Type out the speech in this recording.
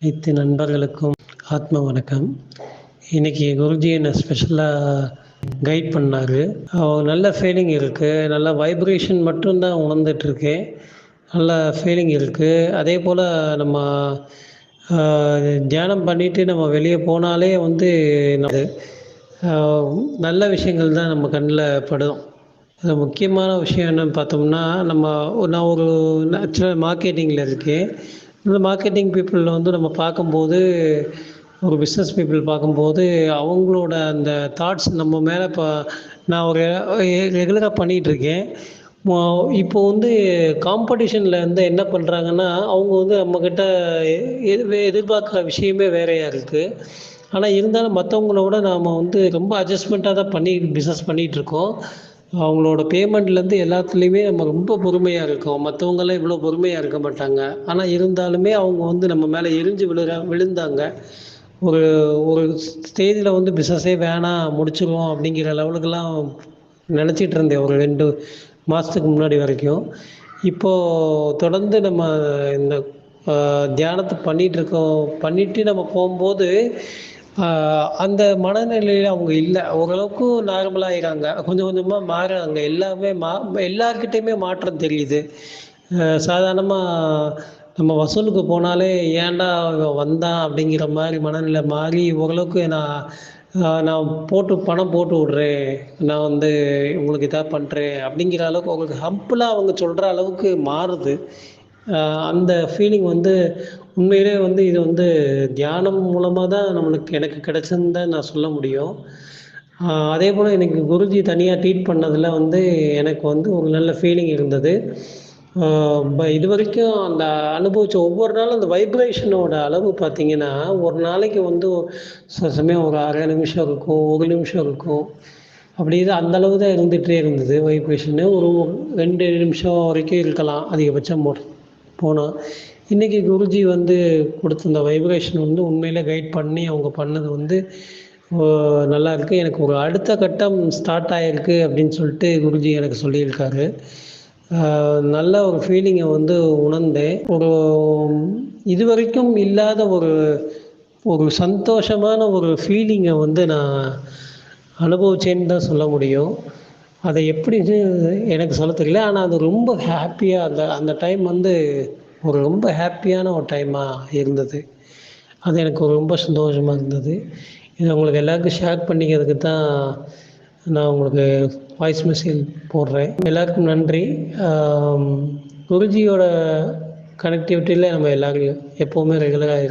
அனைத்து நண்பர்களுக்கும் ஆத்ம வணக்கம். இன்னைக்கு குருஜி என்ன ஸ்பெஷலாக கைட் பண்ணார். நல்ல ஃபீலிங் இருக்குது. நல்ல வைப்ரேஷன் மட்டும்தான் உணர்ந்துட்டுருக்கேன். நல்ல ஃபீலிங் இருக்குது. அதே போல் நம்ம தியானம் பண்ணிவிட்டு நம்ம வெளியே போனாலே வந்து நல்ல விஷயங்கள் தான் நம்ம கண்ணில் படும். அது முக்கியமான விஷயம் என்னன்னு பார்த்தோம்னா, நான் ஒரு ஆக்சுவலாக மார்க்கெட்டிங்கில் இருக்கேன். இந்த மார்க்கெட்டிங் பீப்புள் வந்து நம்ம பார்க்கும்போது, ஒரு பிஸ்னஸ் பீப்புள் பார்க்கும்போது, அவங்களோட அந்த தாட்ஸ் நம்ம மேலே நான் ஒரு ரெகுலராக பண்ணிகிட்ருக்கேன். மொ இப்போ வந்து காம்படிஷனில் வந்து என்ன பண்ணுறாங்கன்னா, அவங்க வந்து நம்மக்கிட்ட எதிர்பார்க்குற விஷயமே வேறையா இருக்குது. ஆனால் இருந்தாலும் மற்றவங்கள விட நாம் வந்து ரொம்ப அட்ஜஸ்ட்மெண்ட்டாக தான் பிஸ்னஸ் பண்ணிகிட்ருக்கோம். அவங்களோட பேமெண்ட்லேருந்து எல்லாத்துலேயுமே நம்ம ரொம்ப பொறுமையாக இருக்கோம். மற்றவங்கலாம் இவ்வளோ பொறுமையாக இருக்க மாட்டாங்க. ஆனால் இருந்தாலுமே அவங்க வந்து நம்ம மேலே எரிஞ்சு விழுந்தாங்க. ஒரு ஒரு ஸ்டேஜில் வந்து பிஸ்னஸே வேணாம் முடிச்சிருவோம் அப்படிங்கிற லெவலுக்கெல்லாம் நினச்சிட்டு இருந்தேன் ஒரு 2 மாதத்துக்கு முன்னாடி வரைக்கும். இப்போது தொடர்ந்து நம்ம இந்த தியானத்தை பண்ணிகிட்ருக்கோம். பண்ணிவிட்டு நம்ம போகும்போது அந்த மனநிலையில் அவங்க இல்லை. ஓரளவுக்கு நார்மலாகிறாங்க. கொஞ்சம் கொஞ்சமாக மாறுறாங்க. எல்லாமே எல்லார்கிட்டயுமே மாற்றம் தெரியுது. சாதாரணமாக நம்ம வசூலுக்கு போனாலே ஏன்டா இவன் வந்தான் அப்படிங்கிற மாதிரி மனநிலை மாறி ஓரளவுக்கு நான் பணம் போட்டு விட்றேன். நான் வந்து உங்களுக்கு இதாக பண்ணுறேன் அப்படிங்கிற அளவுக்கு உங்களுக்கு ஹம்பிளாக அவங்க சொல்கிற அளவுக்கு மாறுது. அந்த ஃபீலிங் வந்து உண்மையிலே வந்து இது வந்து தியானம் மூலமாக தான் எனக்கு கிடைச்சதுன்னு தான் நான் சொல்ல முடியும். அதேபோல் எனக்கு குருஜி தனியாக ட்ரீட் பண்ணதில் வந்து எனக்கு வந்து ஒரு நல்ல ஃபீலிங் இருந்தது. இதுவரைக்கும் அந்த அனுபவித்த ஒவ்வொரு நாளும் அந்த வைப்ரேஷனோட அளவு பார்த்தீங்கன்னா, ஒரு நாளைக்கு வந்து சில சமயம் ஒரு 1/2 நிமிஷம் இருக்கும், 1 நிமிஷம் இருக்கும். அப்படி அந்த அளவு தான் இருந்துகிட்டே இருந்தது வைப்ரேஷனு. ஒரு 2 நிமிஷம் வரைக்கும் இருக்கலாம் அதிகபட்சம் போனால். இன்றைக்கி குருஜி வந்து கொடுத்த இந்த வைப்ரேஷன் வந்து உண்மையிலே கைட் பண்ணி அவங்க பண்ணது வந்து நல்லாயிருக்கு. எனக்கு ஒரு அடுத்த கட்டம் ஸ்டார்ட் ஆகிருக்கு அப்படின்னு சொல்லிட்டு குருஜி எனக்கு சொல்லியிருக்காரு. நல்ல ஒரு ஃபீலிங்கை வந்து உணர்ந்தேன். இதுவரைக்கும் இல்லாத ஒரு சந்தோஷமான ஒரு ஃபீலிங்கை வந்து நான் அனுபவிச்சேன்னு தான் சொல்ல முடியும். அதை எப்படின்னு எனக்கு சொல்ல தெரியல. ஆனால் அது ரொம்ப ஹாப்பியாக அந்த டைம் வந்து ஒரு ரொம்ப ஹாப்பியான ஒரு டைமாக இருந்தது. அது எனக்கு ரொம்ப சந்தோஷமாக இருந்தது. இதை உங்களுக்கு எல்லாருக்கும் ஷேர் பண்ணிக்கிறதுக்கு தான் நான் உங்களுக்கு வாய்ஸ் மெசேஜ் போடுறேன். எல்லாருக்கும் நன்றி. குருஜியோட கனெக்டிவிட்டியில் நம்ம எல்லோரும் எப்போவுமே ரெகுலராக இருப்போம்.